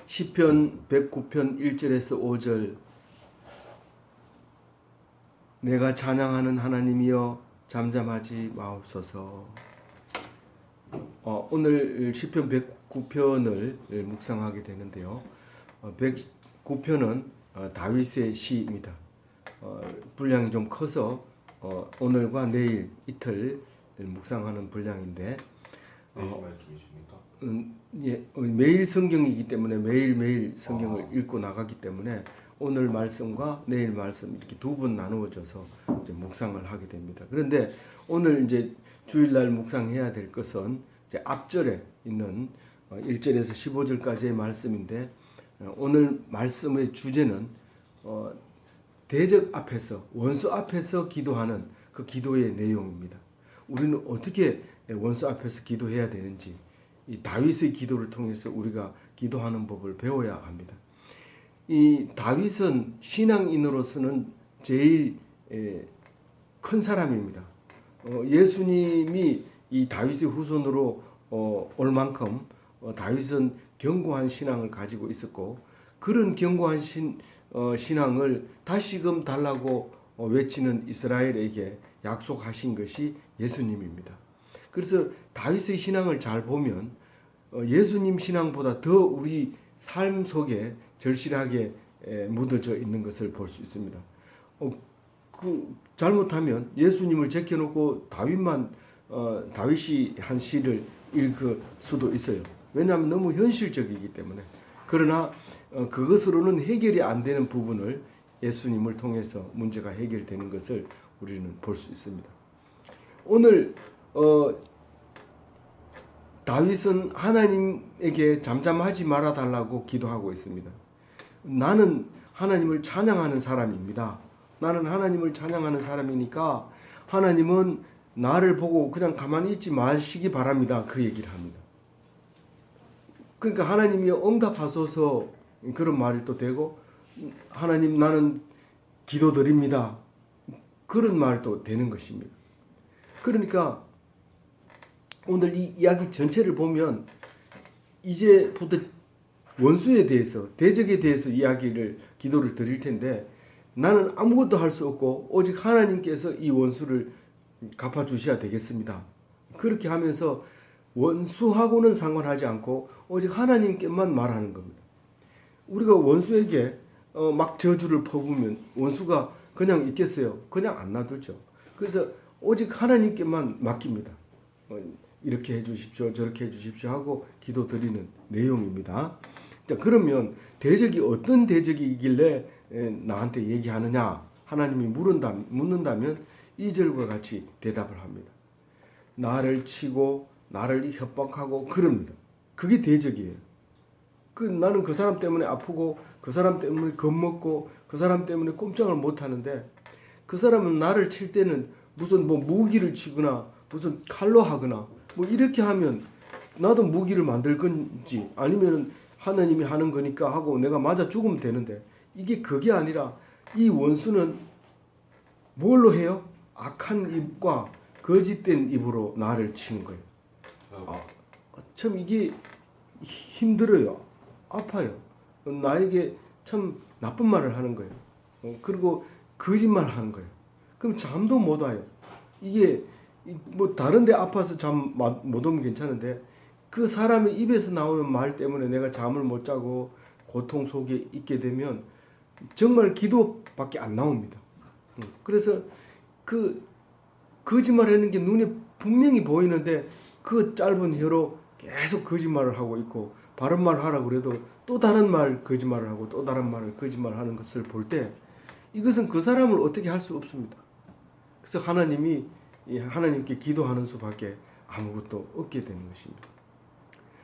시편 109편 1절에서 5절 내가 찬양하는 하나님이여 잠잠하지 마옵소서. 오늘 시편 109편을 묵상하게 되는데요. 109편은 다윗의 시입니다. 분량이 좀 커서 오늘과 내일 이틀 묵상하는 분량인데 내일 말씀이십니까? 예, 매일 성경이기 때문에 매일매일 성경을 읽고 나가기 때문에 오늘 말씀과 내일 말씀 이렇게 두 번 나누어져서 이제 묵상을 하게 됩니다. 그런데 오늘 이제 주일날 묵상해야 될 것은 이제 앞절에 있는 1절에서 15절까지의 말씀인데 오늘 말씀의 주제는 대적 앞에서 원수 앞에서 기도하는 그 기도의 내용입니다. 우리는 어떻게 원수 앞에서 기도해야 되는지 이 다윗의 기도를 통해서 우리가 기도하는 법을 배워야 합니다. 이 다윗은 신앙인으로서는 제일 큰 사람입니다. 예수님이 이 다윗의 후손으로 올 만큼 다윗은 견고한 신앙을 가지고 있었고 그런 견고한 신앙을 다시금 달라고 외치는 이스라엘에게 약속하신 것이 예수님입니다. 그래서 다윗의 신앙을 잘 보면 예수님 신앙보다 더 우리 삶 속에 절실하게 묻어져 있는 것을 볼 수 있습니다. 잘못하면 예수님을 제껴놓고 다윗이 한 시를 읽을 수도 있어요. 왜냐하면 너무 현실적이기 때문에. 그러나 그것으로는 해결이 안 되는 부분을 예수님을 통해서 문제가 해결되는 것을 우리는 볼 수 있습니다. 오늘 다윗은 하나님에게 잠잠하지 말아 달라고 기도하고 있습니다. 나는 하나님을 찬양하는 사람입니다. 나는 하나님을 찬양하는 사람이니까 하나님은 나를 보고 그냥 가만히 있지 마시기 바랍니다. 그 얘기를 합니다. 그러니까 하나님이 응답하소서 그런 말이 또 되고 하나님 나는 기도드립니다. 그런 말도 되는 것입니다. 그러니까 오늘 이 이야기 전체를 보면 이제부터 원수에 대해서 대적에 대해서 기도를 드릴 텐데 나는 아무것도 할 수 없고 오직 하나님께서 이 원수를 갚아주셔야 되겠습니다. 그렇게 하면서 원수하고는 상관하지 않고 오직 하나님께만 말하는 겁니다. 우리가 원수에게 막 저주를 퍼부으면 원수가 그냥 있겠어요? 그냥 안 놔두죠. 그래서 오직 하나님께만 맡깁니다. 이렇게 해주십시오, 저렇게 해주십시오 하고 기도드리는 내용입니다. 자, 그러면 대적이 어떤 대적이길래 나한테 얘기하느냐? 하나님이 묻는다면 2절과 같이 대답을 합니다. 나를 치고 나를 협박하고 그럽니다. 그게 대적이에요. 나는 그 사람 때문에 아프고 그 사람 때문에 겁먹고 그 사람 때문에 꼼짝을 못하는데 그 사람은 나를 칠 때는 무슨 무기를 치거나 무슨 칼로 하거나 이렇게 하면 나도 무기를 만들 건지 아니면 하나님이 하는 거니까 하고 내가 맞아 죽으면 되는데 이게 그게 아니라 이 원수는 뭘로 해요? 악한 입과 거짓된 입으로 나를 치는 거예요. 참 이게 힘들어요. 아파요. 나에게 참 나쁜 말을 하는 거예요. 그리고 거짓말 하는 거예요. 그럼 잠도 못 와요. 이게 다른 데 아파서 잠 못 오면 괜찮은데 그 사람의 입에서 나오는 말 때문에 내가 잠을 못 자고 고통 속에 있게 되면 정말 기도밖에 안 나옵니다. 그래서 그 거짓말하는 게 눈에 분명히 보이는데 그 짧은 혀로 계속 거짓말을 하고 있고 바른 말 하라고 그래도 또 다른 말 거짓말을 하고 또 다른 말을 거짓말하는 것을 볼 때 이것은 그 사람을 어떻게 할 수 없습니다. 그래서 하나님께 기도하는 수밖에 아무것도 없게 되는 것입니다.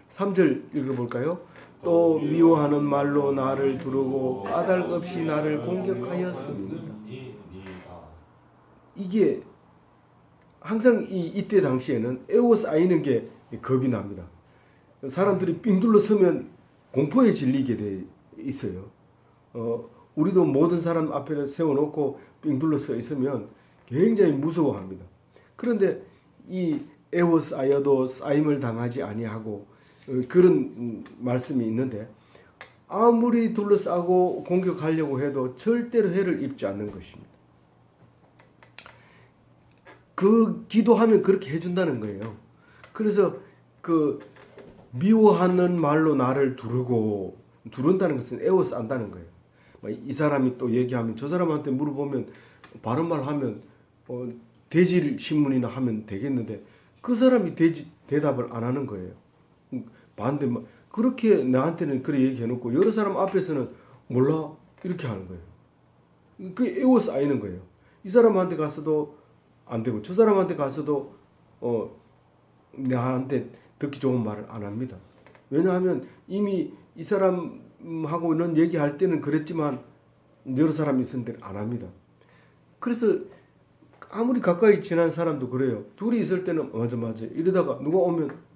3절 읽어볼까요? 또 미워하는 말로 나를 두르고 까닭없이 나를 공격하였습니다. 이게 항상 이때 당시에는 에워싸이는 게 겁이 납니다. 사람들이 삥 둘러서면 공포에 질리게 돼 있어요. 우리도 모든 사람 앞에 세워놓고 삥 둘러서 있으면 굉장히 무서워합니다. 그런데 이 에워싸여도 쌓임을 당하지 아니하고 그런 말씀이 있는데 아무리 둘러싸고 공격하려고 해도 절대로 해를 입지 않는 것입니다. 그 기도하면 그렇게 해준다는 거예요. 그래서 그 미워하는 말로 나를 두른다는 것은 애워서 안다는 거예요. 이 사람이 또 얘기하면 저 사람한테 물어보면 바른 말 하면 대질 신문이나 하면 되겠는데 그 사람이 대답을 안 하는 거예요. 반대 그렇게 나한테는 그래 얘기해놓고 여러 사람 앞에서는 몰라 이렇게 하는 거예요. 그게 애워 쌓이는 거예요. 이 사람한테 가서도 안 되고 저 사람한테 가서도 나한테 듣기 좋은 말을 안 합니다. 왜냐하면 이미 이 사람하고는 얘기할 때는 그랬지만 여러 사람이 있었는데 안 합니다. 그래서 아무리 가까이 지난 사람도 그래요. 둘이 있을 때는 맞아 이러다가 누가 오면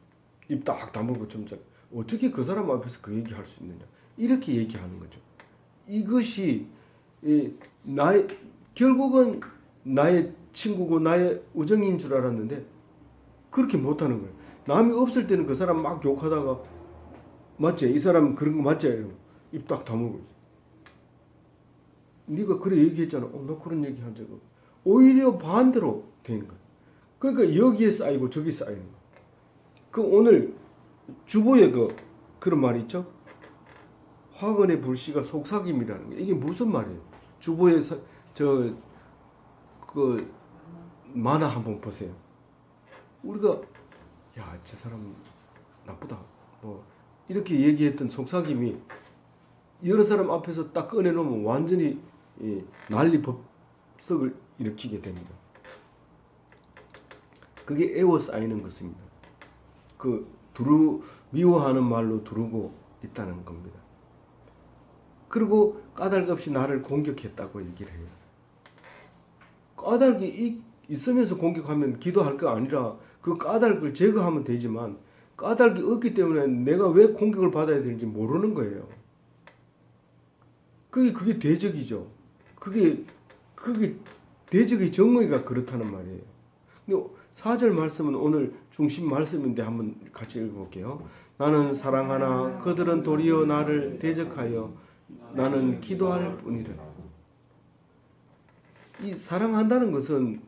입 딱 다물고 좀 어떻게 그 사람 앞에서 그 얘기할 수 있느냐 이렇게 얘기하는 거죠. 이것이 결국은 나의 친구고 나의 우정인 줄 알았는데 그렇게 못하는 거예요. 남이 없을 때는 그 사람 막 욕하다가 맞지? 이 사람 그런 거 맞지? 입 딱 다물고 있어. 네가 그래 얘기했잖아. 나 그런 얘기 한 적 없어. 오히려 반대로 되는 거야. 그러니까 여기에 쌓이고 저기 쌓이는 거야. 그 오늘 주보에 그런 말이 있죠. 화근의 불씨가 속삭임이라는 게 이게 무슨 말이에요? 주보에 그 만화 한번 보세요. 우리가 야, 저 사람 나쁘다. 이렇게 얘기했던 속삭임이 여러 사람 앞에서 딱 꺼내놓으면 완전히 난리 법석을 일으키게 됩니다. 그게 애워 쌓이는 것입니다. 미워하는 말로 두르고 있다는 겁니다. 그리고 까닭없이 나를 공격했다고 얘기를 해요. 까닭이 있으면서 공격하면 기도할 거 아니라 그 까닭을 제거하면 되지만 까닭이 없기 때문에 내가 왜 공격을 받아야 되는지 모르는 거예요. 그게 대적이죠. 그게 대적의 정의가 그렇다는 말이에요. 근데 4절 말씀은 오늘 중심 말씀인데 한번 같이 읽어볼게요. 나는 사랑하나 그들은 도리어 나를 대적하여 나는 기도할 뿐이라. 이 사랑한다는 것은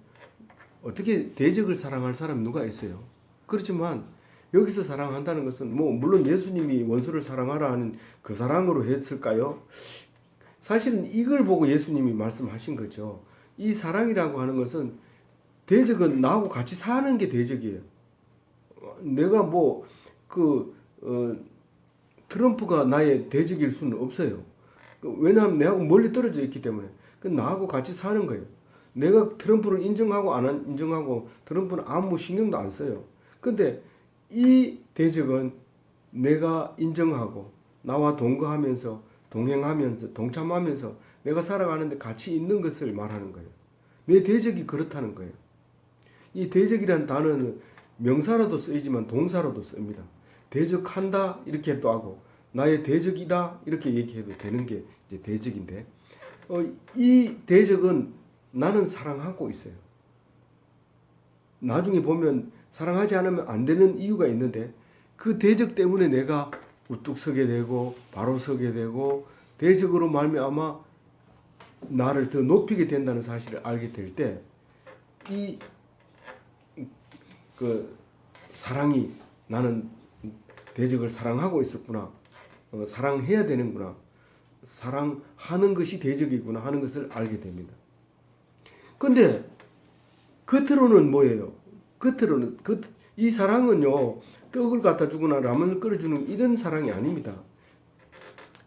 어떻게 대적을 사랑할 사람이 누가 있어요? 그렇지만 여기서 사랑한다는 것은 물론 예수님이 원수를 사랑하라 하는 그 사랑으로 했을까요? 사실은 이걸 보고 예수님이 말씀하신 거죠. 이 사랑이라고 하는 것은 대적은 나하고 같이 사는 게 대적이에요. 내가 트럼프가 나의 대적일 수는 없어요. 왜냐하면 내하고 멀리 떨어져 있기 때문에 나하고 같이 사는 거예요. 내가 트럼프를 인정하고 안 인정하고 트럼프는 아무 신경도 안 써요. 근데 이 대적은 내가 인정하고 나와 동거하면서 동행하면서 동참하면서 내가 살아가는데 같이 있는 것을 말하는 거예요. 내 대적이 그렇다는 거예요. 이 대적이라는 단어는 명사로도 쓰이지만 동사로도 씁니다. 대적한다 이렇게 또 하고 나의 대적이다 이렇게 얘기해도 되는 게 이제 대적인데 이 대적은 나는 사랑하고 있어요. 나중에 보면 사랑하지 않으면 안 되는 이유가 있는데 그 대적 때문에 내가 우뚝 서게 되고 바로 서게 되고 대적으로 말미암아 나를 더 높이게 된다는 사실을 알게 될 때 이 사랑이 나는 대적을 사랑하고 있었구나. 사랑해야 되는구나. 사랑하는 것이 대적이구나 하는 것을 알게 됩니다. 근데 겉으로는 뭐예요? 겉으로는 이 사랑은요. 떡을 갖다 주거나 라면을 끓여주는 이런 사랑이 아닙니다.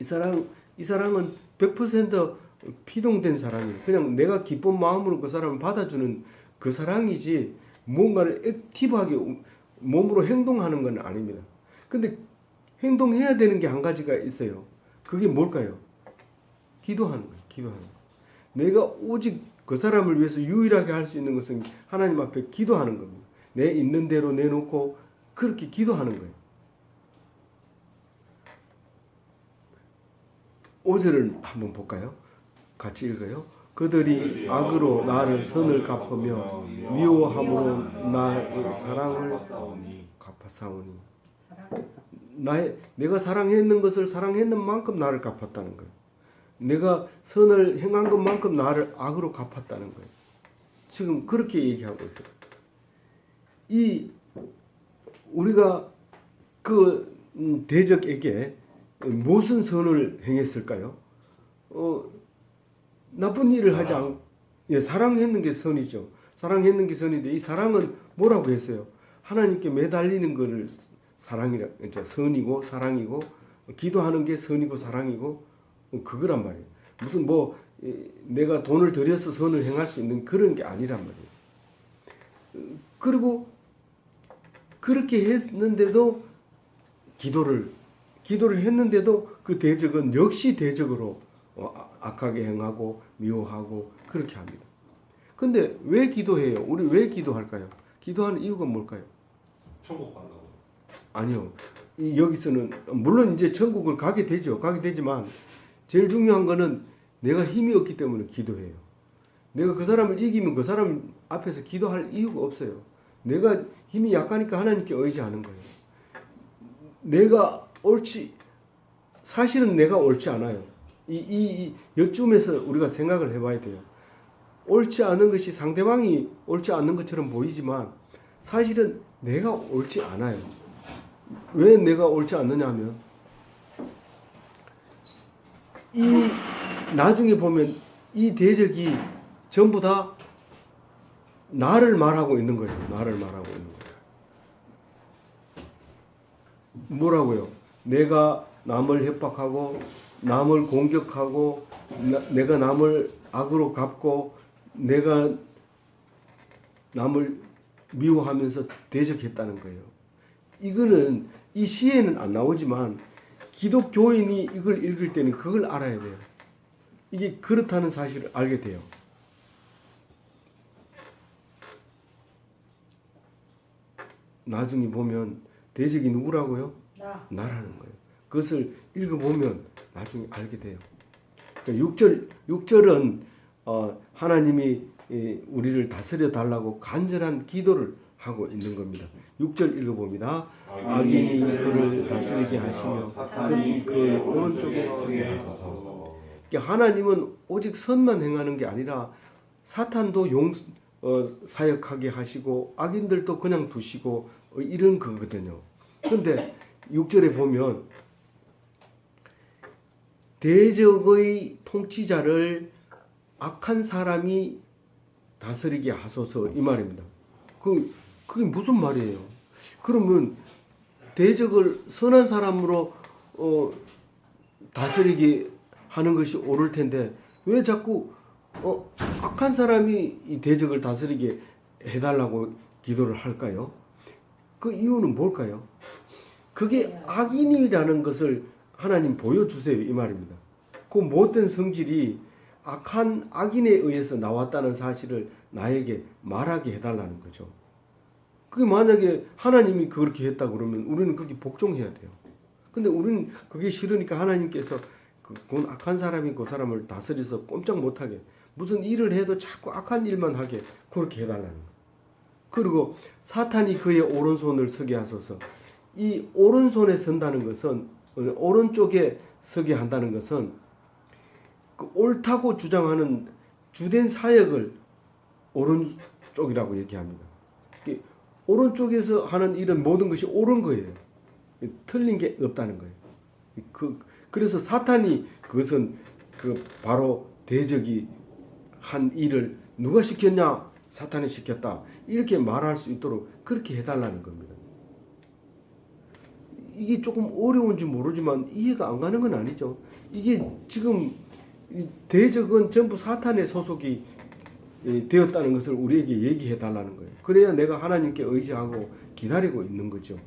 이 사랑은 100% 피동된 사랑이에요. 그냥 내가 기쁜 마음으로 그 사람을 받아주는 그 사랑이지 뭔가를 액티브하게 몸으로 행동하는 건 아닙니다. 근데 행동해야 되는 게 한 가지가 있어요. 그게 뭘까요? 기도하는 거예요. 기도하는 거예요. 내가 오직 그 사람을 위해서 유일하게 할 수 있는 것은 하나님 앞에 기도하는 겁니다. 내 있는 대로 내놓고 그렇게 기도하는 거예요. 5절을 한번 볼까요? 같이 읽어요. 그들이 악으로 나를 선을 갚으며 미워함으로 나의 사랑을 갚아싸우니. 내가 사랑했는 것을 사랑했는 만큼 나를 갚았다는 거예요. 내가 선을 행한 것만큼 나를 악으로 갚았다는 거예요. 지금 그렇게 얘기하고 있어요. 이 우리가 그 대적에게 무슨 선을 행했을까요? 나쁜 일을 하지 않고 사랑했는 게 선이죠. 사랑했는 게 선인데 이 사랑은 뭐라고 했어요? 하나님께 매달리는 것을 사랑이라, 선이고 사랑이고, 기도하는 게 선이고 사랑이고 그거란 말이에요. 무슨 내가 돈을 들여서 선을 행할 수 있는 그런 게 아니란 말이에요. 그리고 그렇게 했는데도 기도를 했는데도 그 대적은 역시 대적으로 악하게 행하고 미워하고 그렇게 합니다. 근데 왜 기도해요? 우리 왜 기도할까요? 기도하는 이유가 뭘까요? 천국 간다고. 아니요. 여기서는 물론 이제 천국을 가게 되지만 제일 중요한 거는 내가 힘이 없기 때문에 기도해요. 내가 그 사람을 이기면 그 사람 앞에서 기도할 이유가 없어요. 내가 힘이 약하니까 하나님께 의지하는 거예요. 사실은 내가 옳지 않아요. 여쯤에서 우리가 생각을 해봐야 돼요. 옳지 않은 것이 상대방이 옳지 않는 것처럼 보이지만 사실은 내가 옳지 않아요. 왜 내가 옳지 않느냐 하면 나중에 보면 이 대적이 전부 다 나를 말하고 있는 거예요. 나를 말하고 있는 거예요. 뭐라고요? 내가 남을 협박하고 남을 공격하고 내가 남을 악으로 갚고 내가 남을 미워하면서 대적했다는 거예요. 이거는 이 시에는 안 나오지만 기독교인이 이걸 읽을 때는 그걸 알아야 돼요. 이게 그렇다는 사실을 알게 돼요. 나중에 보면 대적이 누구라고요? 나라는 거예요. 그것을 읽어보면 나중에 알게 돼요. 그러니까 6절은 하나님이 우리를 다스려 달라고 간절한 기도를 하고 있는 겁니다. 6절 읽어봅니다. 악인이 그를 다스리게 하시며 그 오른쪽에 서게 하소서. 그러니까 하나님은 오직 선만 행하는 게 아니라 사탄도 사역하게 하시고 악인들도 그냥 두시고 이런 거거든요. 그런데 6절에 보면 대적의 통치자를 악한 사람이 다스리게 하소서 이 말입니다. 그게 무슨 말이에요? 그러면 대적을 선한 사람으로 다스리게 하는 것이 옳을 텐데 왜 자꾸 악한 사람이 이 대적을 다스리게 해달라고 기도를 할까요? 그 이유는 뭘까요? 그게 악인이라는 것을 하나님 보여주세요 이 말입니다. 그 못된 성질이 악한 악인에 의해서 나왔다는 사실을 나에게 말하게 해달라는 거죠. 그게 만약에 하나님이 그렇게 했다 그러면 우리는 그게 복종해야 돼요. 근데 우리는 그게 싫으니까 하나님께서 그건 악한 사람이 그 사람을 다스려서 꼼짝 못하게 무슨 일을 해도 자꾸 악한 일만 하게 그렇게 해달라는 거예요. 그리고 사탄이 그의 오른손을 서게 하소서. 이 오른손에 선다는 것은 오른쪽에 서게 한다는 것은 그 옳다고 주장하는 주된 사역을 오른쪽이라고 얘기합니다. 오른쪽에서 하는 일은 모든 것이 옳은 거예요. 틀린 게 없다는 거예요. 그래서 사탄이 그것은 바로 대적이 한 일을 누가 시켰냐? 사탄이 시켰다. 이렇게 말할 수 있도록 그렇게 해달라는 겁니다. 이게 조금 어려운지 모르지만 이해가 안 가는 건 아니죠. 이게 지금 대적은 전부 사탄의 소속이 되었다는 것을 우리에게 얘기해 달라는 거예요. 그래야 내가 하나님께 의지하고 기다리고 있는 거죠.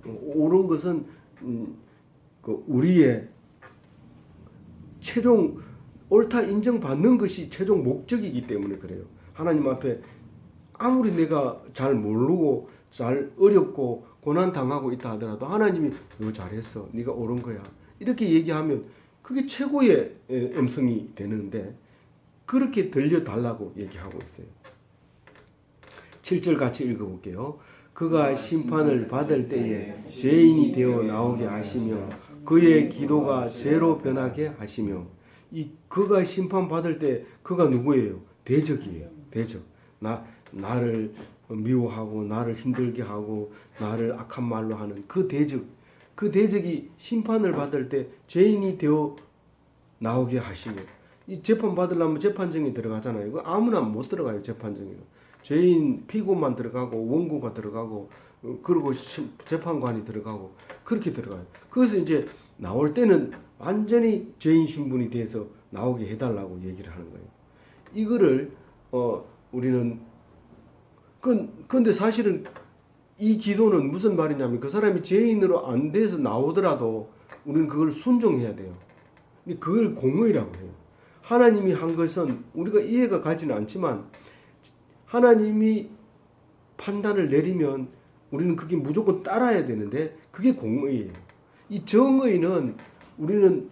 옳은 것은 우리의 최종 옳다 인정받는 것이 최종 목적이기 때문에 그래요. 하나님 앞에 아무리 내가 잘 모르고 잘 어렵고 고난 당하고 있다 하더라도 하나님이 너 잘했어, 네가 옳은 거야 이렇게 얘기하면 그게 최고의 음성이 되는데 그렇게 들려달라고 얘기하고 있어요. 7절 같이 읽어볼게요. 그가 심판을 받을 때에 죄인이 되어 나오게 하시며 그의 기도가 죄로 변하게 하시며. 이 그가 심판 받을 때 그가 누구예요? 대적이에요. 대적. 나를 미워하고 나를 힘들게 하고 나를 악한 말로 하는 그 대적. 그 대적이 심판을 받을 때 죄인이 되어 나오게 하시며. 이 재판 받으려면 재판정에 들어가잖아요. 그 아무나 못 들어가요. 재판정에는 죄인 피고만 들어가고 원고가 들어가고 그리고 재판관이 들어가고 그렇게 들어가요. 그래서 이제 나올 때는 완전히 죄인 신분이 돼서 나오게 해달라고 얘기를 하는 거예요. 이거를 우리는 근데 사실은 이 기도는 무슨 말이냐면 그 사람이 죄인으로 안 돼서 나오더라도 우리는 그걸 순종해야 돼요. 근데 그걸 공의라고 해요. 하나님이 한 것은 우리가 이해가 가지는 않지만 하나님이 판단을 내리면 우리는 그게 무조건 따라야 되는데 그게 공의예요. 이 정의는 우리는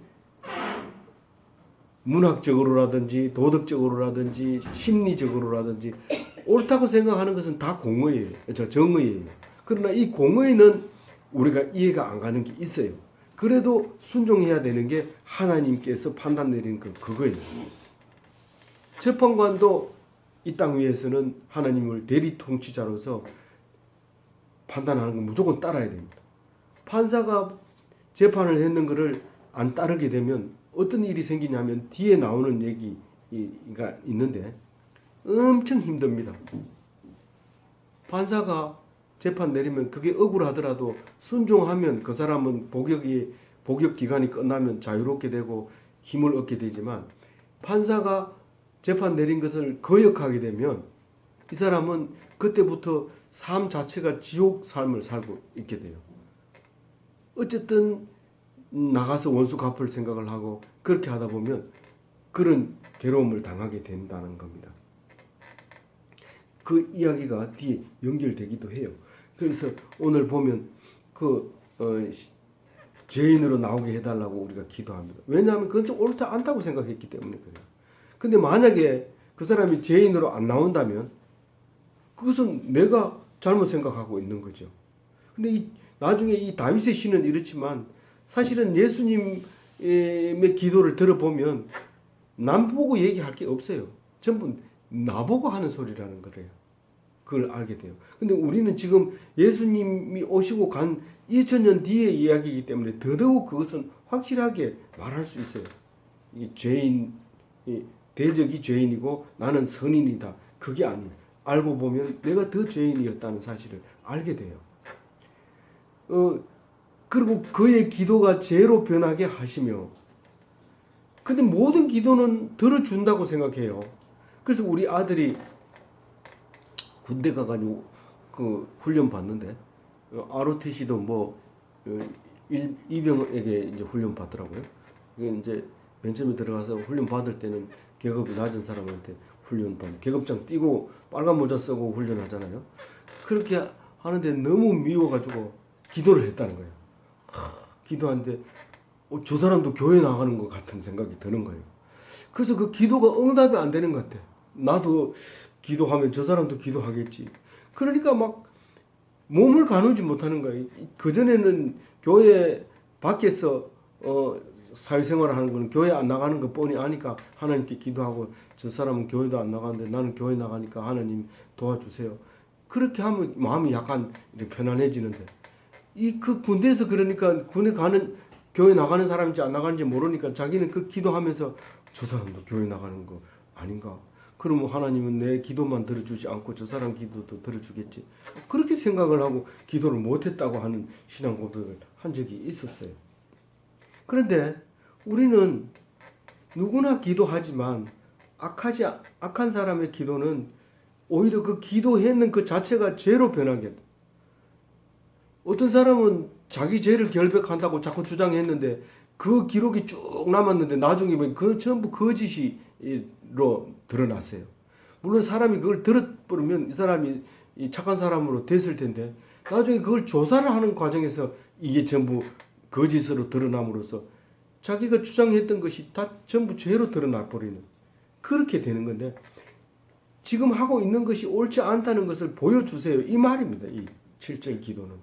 문학적으로라든지 도덕적으로라든지 심리적으로라든지 옳다고 생각하는 것은 다 공의예요. 정의예요. 그러나 이 공의는 우리가 이해가 안 가는 게 있어요. 그래도 순종해야 되는 게 하나님께서 판단 내리는 그거예요. 재판관도 이 땅 위에서는 하나님을 대리 통치자로서 판단하는 건 무조건 따라야 됩니다. 판사가 재판을 했는 것을 안 따르게 되면 어떤 일이 생기냐면 뒤에 나오는 얘기가 있는데 엄청 힘듭니다. 판사가 재판 내리면 그게 억울하더라도 순종하면 그 사람은 복역 기간이 끝나면 자유롭게 되고 힘을 얻게 되지만 판사가 재판 내린 것을 거역하게 되면 이 사람은 그때부터 삶 자체가 지옥 삶을 살고 있게 돼요. 어쨌든 나가서 원수 갚을 생각을 하고 그렇게 하다 보면 그런 괴로움을 당하게 된다는 겁니다. 그 이야기가 뒤에 연결되기도 해요. 그래서 오늘 보면 죄인으로 나오게 해달라고 우리가 기도합니다. 왜냐하면 그건 좀 옳지 않다고 생각했기 때문에 그래요. 근데 만약에 그 사람이 죄인으로 안 나온다면 그것은 내가 잘못 생각하고 있는 거죠. 근데 나중에 이 다윗의 시는 이렇지만 사실은 예수님의 기도를 들어보면 남 보고 얘기할 게 없어요. 전부 나보고 하는 소리라는 거래요. 그걸 알게 돼요. 근데 우리는 지금 예수님이 오시고 간 2000년 뒤의 이야기이기 때문에 더더욱 그것은 확실하게 말할 수 있어요. 이 대적이 죄인이고 나는 선인이다. 그게 아니에요. 알고 보면 내가 더 죄인이었다는 사실을 알게 돼요. 그리고 그의 기도가 죄로 변하게 하시며. 근데 모든 기도는 들어준다고 생각해요. 그래서 우리 아들이 군대 가가지고 그 훈련 받는데 ROTC도 이병에게 이제 훈련 받더라고요. 이제 맨 처음에 들어가서 훈련 받을 때는 계급이 낮은 사람한테 훈련 받는 계급장 띄고 빨간 모자 쓰고 훈련하잖아요. 그렇게 하는데 너무 미워가지고 기도를 했다는 거예요. 기도하는데 저 사람도 교회 나가는 것 같은 생각이 드는 거예요. 그래서 그 기도가 응답이 안 되는 것 같아. 나도 기도하면 저 사람도 기도하겠지. 그러니까 막 몸을 가누지 못하는 거예요. 그전에는 교회 밖에서 사회생활을 하는 거는 교회 안 나가는 거 뻔히 아니까 하나님께 기도하고 저 사람은 교회도 안 나가는데 나는 교회 나가니까 하나님 도와주세요. 그렇게 하면 마음이 약간 이렇게 편안해지는데 그 군대에서 그러니까 군에 가는 교회 나가는 사람인지 안 나가는지 모르니까 자기는 그 기도하면서 저 사람도 교회 나가는 거 아닌가? 그러면 하나님은 내 기도만 들어주지 않고 저 사람 기도도 들어주겠지. 그렇게 생각을 하고 기도를 못했다고 하는 신앙 고백을 한 적이 있었어요. 그런데 우리는 누구나 기도하지만 악한 사람의 기도는 오히려 그 기도했는 그 자체가 죄로 변하게 돼. 어떤 사람은 자기 죄를 결백한다고 자꾸 주장했는데 그 기록이 쭉 남았는데 나중에 보면 그 전부 거짓이로 드러났어요. 물론 사람이 그걸 들어버리면 이 사람이 착한 사람으로 됐을 텐데 나중에 그걸 조사를 하는 과정에서 이게 전부 거짓으로 드러남으로써 자기가 주장했던 것이 다 전부 죄로 드러나 버리는 그렇게 되는 건데 지금 하고 있는 것이 옳지 않다는 것을 보여주세요. 이 말입니다. 7절 기도는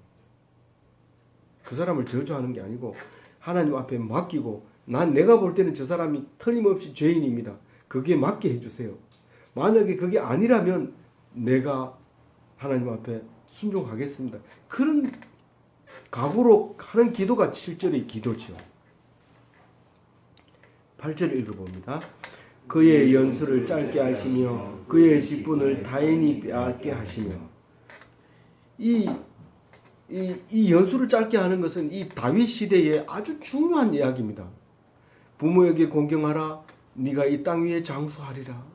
그 사람을 저주하는 게 아니고 하나님 앞에 맡기고 내가 볼 때는 저 사람이 틀림없이 죄인입니다. 그게 맞게 해주세요. 만약에 그게 아니라면 내가 하나님 앞에 순종하겠습니다. 그런 각오로 하는 기도가 7절의 기도죠. 8절 읽어봅니다. 그의 연수를 짧게 하시며 그의 직분을 다행히 빼앗게 하시며 이 연수를 짧게 하는 것은 이 다윗 시대의 아주 중요한 이야기입니다. 부모에게 공경하라, 네가 이 땅 위에 장수하리라.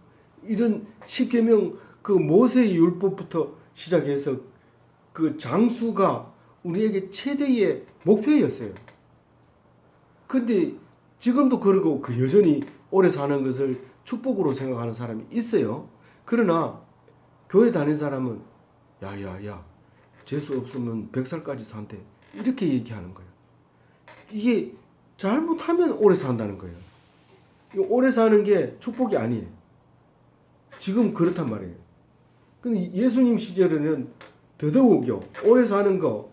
이런 십계명 그 모세의 율법부터 시작해서 그 장수가 우리에게 최대의 목표였어요. 근데 지금도 그러고 그 여전히 오래 사는 것을 축복으로 생각하는 사람이 있어요. 그러나 교회 다니는 사람은 야야야 재수 없으면 100살까지 산대 이렇게 얘기하는 거예요. 이게 잘못하면 오래 산다는 거예요. 오래 사는 게 축복이 아니에요. 지금 그렇단 말이에요. 근데 예수님 시절에는 더더욱요. 오래 사는 거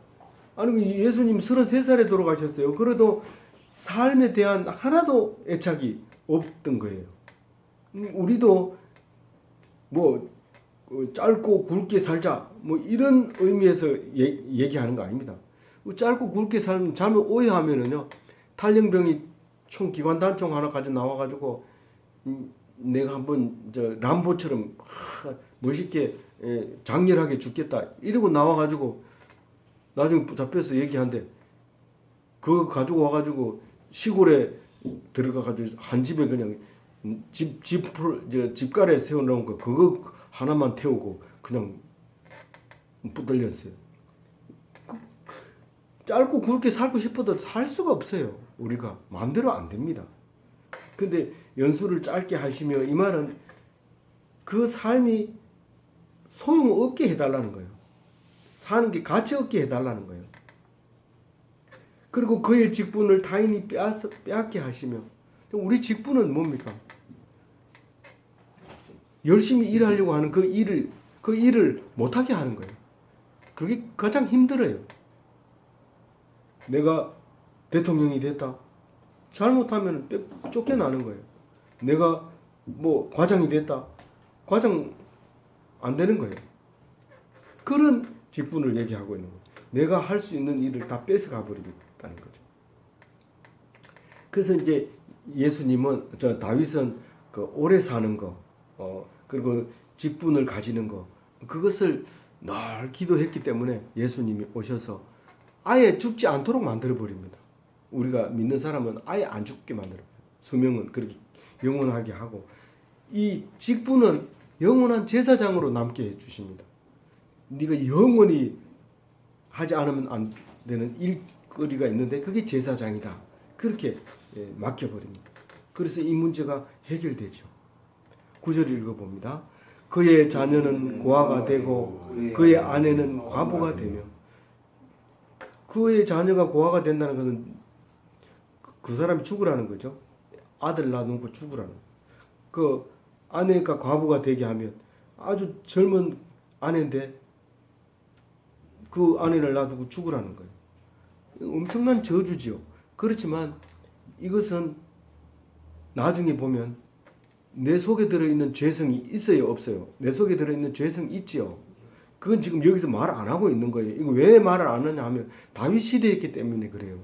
아니 예수님 33살에 돌아가셨어요. 그래도 삶에 대한 하나도 애착이 없던 거예요. 우리도 뭐 짧고 굵게 살자 뭐 이런 의미에서 얘기하는 거 아닙니다. 짧고 굵게 살면 잘못 오해하면은요 탈영병이 총 기관 단총 하나 가지고 나와가지고 내가 한번 저 람보처럼 멋있게 장렬하게 죽겠다 이러고 나와가지고 나중에 잡혀서 얘기한대. 그거 가지고 와가지고 시골에 들어가가지고 한 집에 그냥 집가래 세워놓은 거 그거 하나만 태우고 그냥 붙들렸어요. 짧고 굵게 살고 싶어도 살 수가 없어요. 우리가 마음대로 안 됩니다. 근데 연수를 짧게 하시며 이 말은 그 삶이 소용없게 해달라는 거예요. 사는 게 가치 없게 해달라는 거예요. 그리고 그의 직분을 타인이 빼앗게 하시며 우리 직분은 뭡니까? 열심히 일하려고 하는 그 일을 못하게 하는 거예요. 그게 가장 힘들어요. 내가 대통령이 됐다. 잘못하면 쫓겨나는 거예요. 내가 뭐 과장이 됐다. 과장 안 되는 거예요. 그런 직분을 얘기하고 있는 거예요. 내가 할 수 있는 일을 다 뺏어가 버리겠다는 거죠. 그래서 이제 예수님은 다윗은 그 오래 사는 거, 그리고 직분을 가지는 거, 그것을 늘 기도했기 때문에 예수님이 오셔서 아예 죽지 않도록 만들어 버립니다. 우리가 믿는 사람은 아예 안 죽게 만들어. 수명은 그렇게 영원하게 하고 이 직분은 영원한 제사장으로 남게 해 주십니다. 네가 영원히 하지 않으면 안 되는 일거리가 있는데 그게 제사장이다. 그렇게 맡겨버립니다. 그래서 이 문제가 해결되죠. 9절 읽어봅니다. 그의 자녀는 고아가 되고 그의 아내는 과부가 되며 그의 자녀가 고아가 된다는 것은 그 사람이 죽으라는 거죠. 아들 낳아놓고 죽으라는 거예요. 그 아내가 과부가 되게 하면 아주 젊은 아내인데 그 아내를 놔두고 죽으라는 거예요. 엄청난 저주지요. 그렇지만 이것은 나중에 보면 내 속에 들어있는 죄성이 있어요 없어요? 내 속에 들어있는 죄성이 있지요. 그건 지금 여기서 말 안 하고 있는 거예요. 이거 왜 말을 안 하냐 하면 다윗 시대였기 때문에 그래요.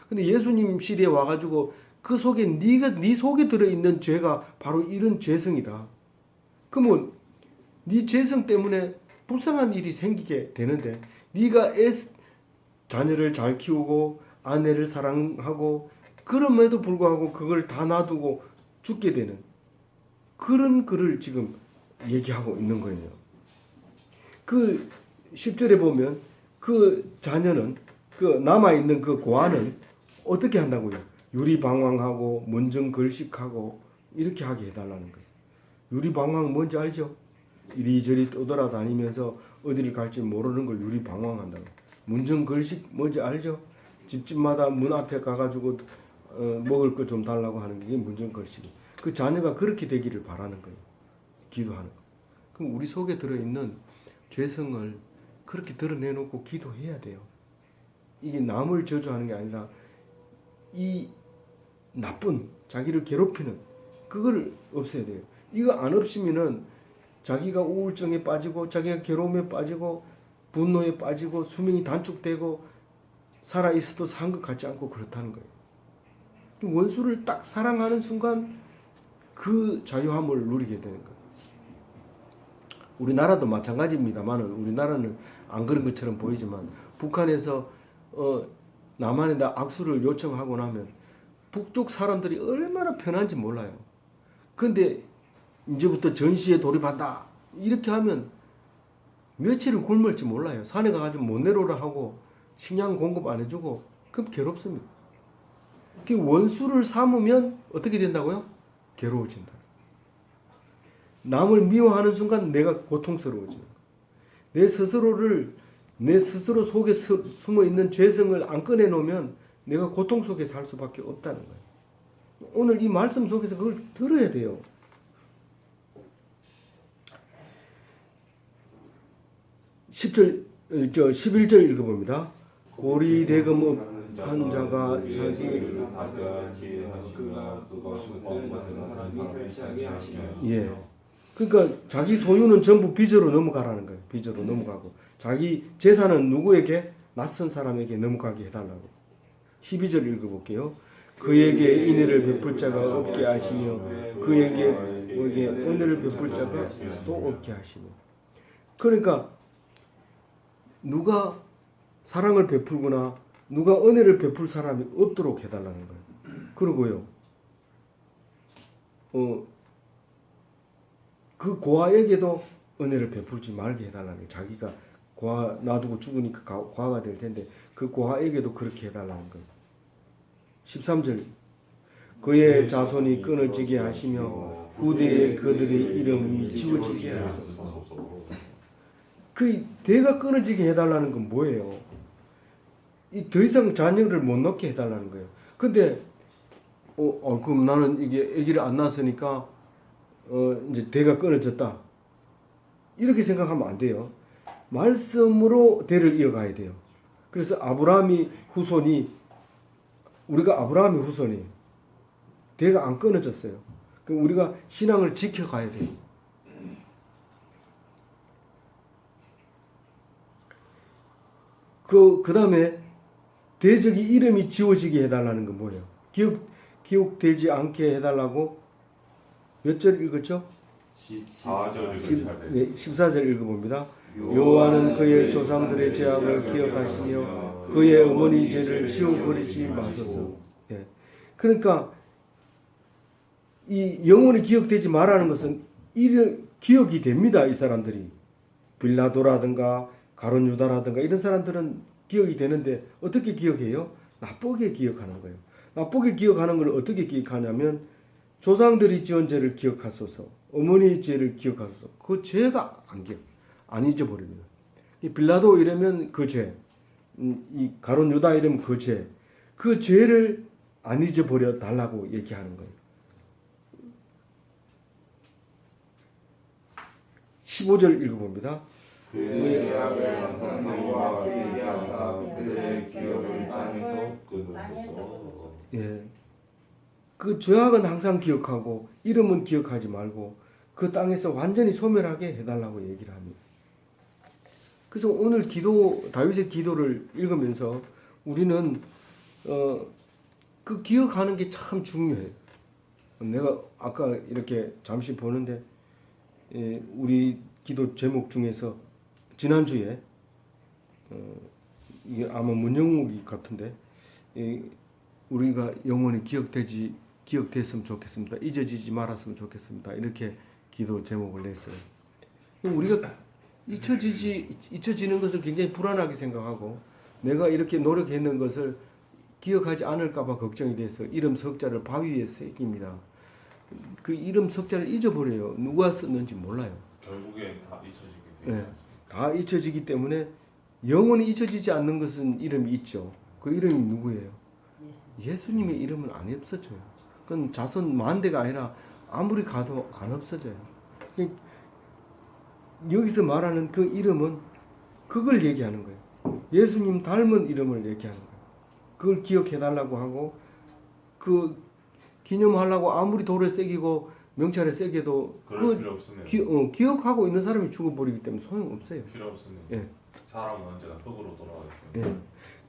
근데 예수님 시대에 와가지고 그 속에 네 속에 들어있는 죄가 바로 이런 죄성이다. 그러면 네 죄성 때문에 불쌍한 일이 생기게 되는데 네가 자녀를 잘 키우고 아내를 사랑하고 그럼에도 불구하고 그걸 다 놔두고 죽게 되는 그런 글을 지금 얘기하고 있는 거예요. 그 10절에 보면 그 자녀는 그 남아있는 그 고아는 어떻게 한다고요? 유리방황하고 문정걸식하고 이렇게 하게 해달라는 거예요. 유리방황 뭔지 알죠? 이리저리 떠돌아다니면서 어디를 갈지 모르는 걸 유리방황한다고. 문정걸식 뭔지 알죠? 집집마다 문 앞에 가가지고 먹을 거 좀 달라고 하는 게 문정걸식이. 그 자녀가 그렇게 되기를 바라는 거예요. 기도하는 거. 그럼 우리 속에 들어있는 죄성을 그렇게 드러내놓고 기도해야 돼요. 이게 남을 저주하는 게 아니라 이 나쁜 자기를 괴롭히는 그걸 없애야 돼요. 이거 안 없으면은 자기가 우울증에 빠지고 자기가 괴로움에 빠지고 분노에 빠지고 수명이 단축되고 살아있어도 산 것 같지 않고 그렇다는 거예요. 원수를 딱 사랑하는 순간 그 자유함을 누리게 되는 거예요. 우리나라도 마찬가지입니다만 우리나라는 안 그런 것처럼 보이지만 북한에서 남한에다 악수를 요청하고 나면 북쪽 사람들이 얼마나 편한지 몰라요. 근데 이제부터 전시에 돌입한다 이렇게 하면 며칠을 굶을지 몰라요. 산에 가가지고 못 내려오라 하고 식량 공급 안 해주고 그럼 괴롭습니다. 그 원수를 삼으면 어떻게 된다고요? 괴로워진다. 남을 미워하는 순간 내가 고통스러워지는 거예요. 내 스스로 속에 숨어 있는 죄성을 안 꺼내놓으면 내가 고통 속에 살 수밖에 없다는 거예요. 오늘 이 말씀 속에서 그걸 들어야 돼요. 11절 읽어봅니다. 고리 대금 한 자가 자기 그러니까 자기 소유는 전부 빚으로 넘어가라는 거예요. 빚으로 넘어가고 자기 재산은 누구에게? 낯선 사람에게 넘어가게 해달라고. 12절 읽어볼게요. 그에게 인애를 베풀 자가 없게 하시며 그에게 은혜를 베풀 자가 또 없게 하시며. 그러니까 누가 사랑을 베풀거나 누가 은혜를 베풀 사람이 없도록 해달라는 거예요. 그리고요 그 고아에게도 은혜를 베풀지 말게 해달라는 거예요. 자기가 고아 놔두고 죽으니까 고아가 될 텐데 그 고아에게도 그렇게 해달라는 거예요. 13절 그의 자손이 끊어지게 하시며 후대에 그들의 이름이 지워지게 하소서. 그 대가 끊어지게 해달라는 건 뭐예요? 더 이상 자녀를 못 낳게 해달라는 거예요. 근데 그럼 나는 이게 아기를 안 낳았으니까 이제 대가 끊어졌다. 이렇게 생각하면 안 돼요. 말씀으로 대를 이어가야 돼요. 그래서 아브라함이 후손이 우리가 아브라함의 후손이 대가 안 끊어졌어요. 그럼 우리가 신앙을 지켜가야 돼요. 그 다음에 대적이 이름이 지워지게 해달라는 건 뭐예요? 기억되지 않게 해달라고 몇 절 읽었죠? 14절 읽어봅니다. 여호와는 그의 조상들의 죄악을 기억하시며 그의 어머니 죄를 지워버리지 마소서. 예. 그러니까 이 영원히 기억되지 말라는 것은 기억이 됩니다. 이 사람들이 빌라도라든가 가룟 유다라든가 이런 사람들은 기억이 되는데 어떻게 기억해요? 나쁘게 기억하는 거예요. 나쁘게 기억하는 걸 어떻게 기억하냐면 조상들이 지은 죄를 기억하소서, 어머니의 죄를 기억하소서. 그 죄가 안 잊어버립니다. 이 빌라도 이러면 그 죄, 이 가룟 유다 이러면 그 죄, 그 죄를 안 잊어버려 달라고 얘기하는 거예요. 15절 읽어봅니다. 그의 죄악을 항상 너희와 그에게 하사 그의 기억을 땅에서 끊으소서. 예, 그 죄악은 항상 기억하고 이름은 기억하지 말고 그 땅에서 완전히 소멸하게 해달라고 얘기를 합니다. 그래서 오늘 다윗의 기도를 읽으면서 우리는 그 기억하는 게 참 중요해요. 내가 아까 이렇게 잠시 보는데 우리 기도 제목 중에서 지난주에 이게 아마 문영욱이 같은데 우리가 영원히 기억됐으면 좋겠습니다. 잊어지지 말았으면 좋겠습니다. 이렇게 기도 제목을 냈어요. 우리가 잊혀지는 것을 굉장히 불안하게 생각하고 내가 이렇게 노력했는 것을 기억하지 않을까 봐 걱정이 돼서 이름 석자를 바위 위에 새깁니다. 그 이름 석자를 잊어버려요. 누가 썼는지 몰라요. 결국엔 다 잊혀지게 되지 않습니까? 다 잊혀지기 때문에 영원히 잊혀지지 않는 것은 이름이 있죠. 그 이름이 누구예요? 예수님의 이름은 안 없어져요. 그건 자손 만대가 아니라 아무리 가도 안 없어져요. 여기서 말하는 그 이름은 그걸 얘기하는 거예요. 예수님 닮은 이름을 얘기하는 거예요. 그걸 기억해달라고 하고 그 기념하려고 아무리 돌에 새기고 명찰에 새겨도 그럴 필요 없으면 기억하고 있는 사람이 죽어버리기 때문에 소용없어요. 필요 없으면 예. 사람은 언제나 흙으로 돌아가 있어요. 예.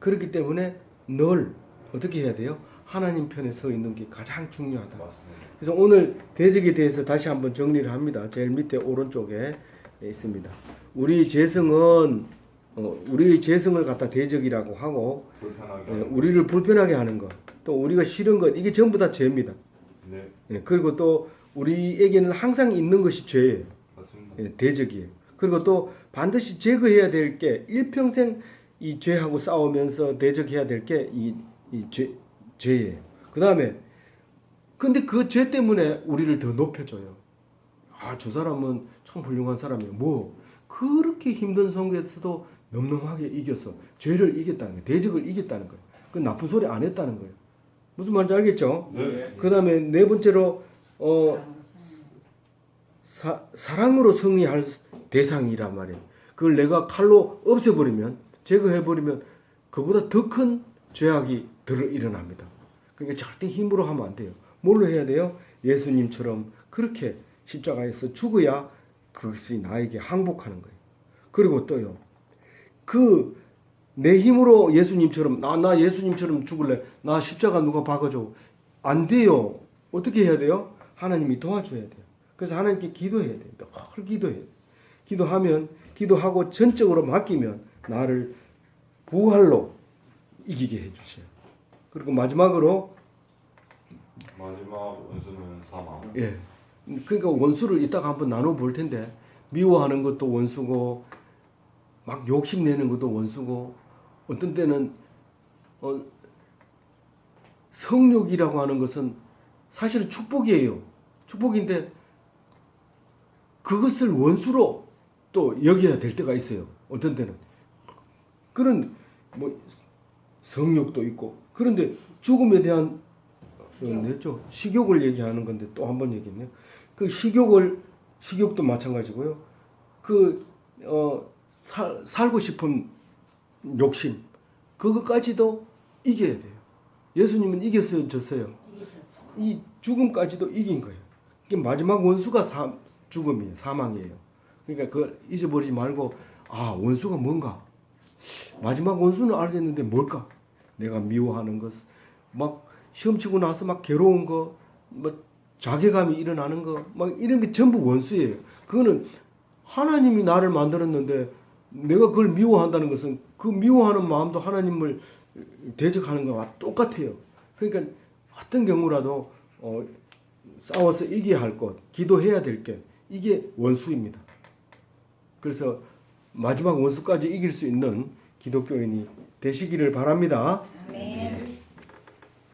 그렇기 때문에 늘 어떻게 해야 돼요? 하나님 편에 서 있는 게 가장 중요하다. 맞습니다. 그래서 오늘 대적에 대해서 다시 한번 정리를 합니다. 제일 밑에 오른쪽에 있습니다. 우리의 재성을 갖다 대적이라고 하고 불편하게 우리를 불편하게 하는 것, 또 우리가 싫은 것, 이게 전부 다 죄입니다. 네, 예, 그리고 또 우리에게는 항상 있는 것이 죄예요. 맞습니다. 예, 대적이에요. 그리고 또 반드시 제거해야 될 게 일평생 이 죄하고 싸우면서 대적해야 될 게 이 죄예요. 그 다음에 근데 그 죄 때문에 우리를 더 높여줘요. 아, 저 사람은 참 훌륭한 사람이에요. 뭐 그렇게 힘든 선거에서도 넉넉하게 이겼어. 죄를 이겼다는 거예요. 대적을 이겼다는 거예요. 그 나쁜 소리 안 했다는 거예요. 무슨 말인지 알겠죠? 네. 그 다음에 네 번째로 사랑으로 승리할 대상이란 말이에요. 그걸 내가 칼로 없애버리면, 제거해버리면 그보다 더 큰 죄악이 일어납니다. 그러니까 절대 힘으로 하면 안 돼요. 뭘로 해야 돼요? 예수님처럼 그렇게 십자가에서 죽어야 그것이 나에게 항복하는 거예요. 그리고 또요, 내 힘으로 예수님처럼 나 예수님처럼 죽을래. 나 십자가 누가 박아줘. 안 돼요. 어떻게 해야 돼요? 하나님이 도와줘야 돼요. 그래서 하나님께 기도해야 돼요. 늘 기도해요. 기도하고 전적으로 맡기면 나를 부활로 이기게 해주세요. 그리고 마지막으로 마지막 원수는 사망. 예. 그러니까 원수를 이따가 한번 나눠 볼 텐데 미워하는 것도 원수고 막 욕심내는 것도 원수고 어떤 때는 성욕이라고 하는 것은 사실은 축복이에요. 축복인데 그것을 원수로 또 여겨야 될 때가 있어요. 어떤 때는 그런 뭐 성욕도 있고 그런데 죽음에 대한 냈죠. 식욕을 얘기하는 건데 또 한 번 얘기했네요. 그 식욕도 마찬가지고요. 살고 싶은 욕심 그것까지도 이겨야 돼요. 예수님은 이겼어요, 졌어요. 이 죽음까지도 이긴 거예요. 마지막 원수가 죽음이에요, 사망이에요. 그러니까 그걸 잊어버리지 말고 원수가 뭔가 마지막 원수는 알겠는데 뭘까? 내가 미워하는 것, 막 시험 치고 나서 막 괴로운 거, 뭐 자괴감이 일어나는 거, 막 이런 게 전부 원수예요. 그거는 하나님이 나를 만들었는데 내가 그걸 미워한다는 것은 그 미워하는 마음도 하나님을 대적하는 거와 똑같아요. 그러니까 어떤 경우라도 싸워서 이겨야 할 것, 기도해야 될 게 이게 원수입니다. 그래서 마지막 원수까지 이길 수 있는 기독교인이 되시기를 바랍니다. 아멘.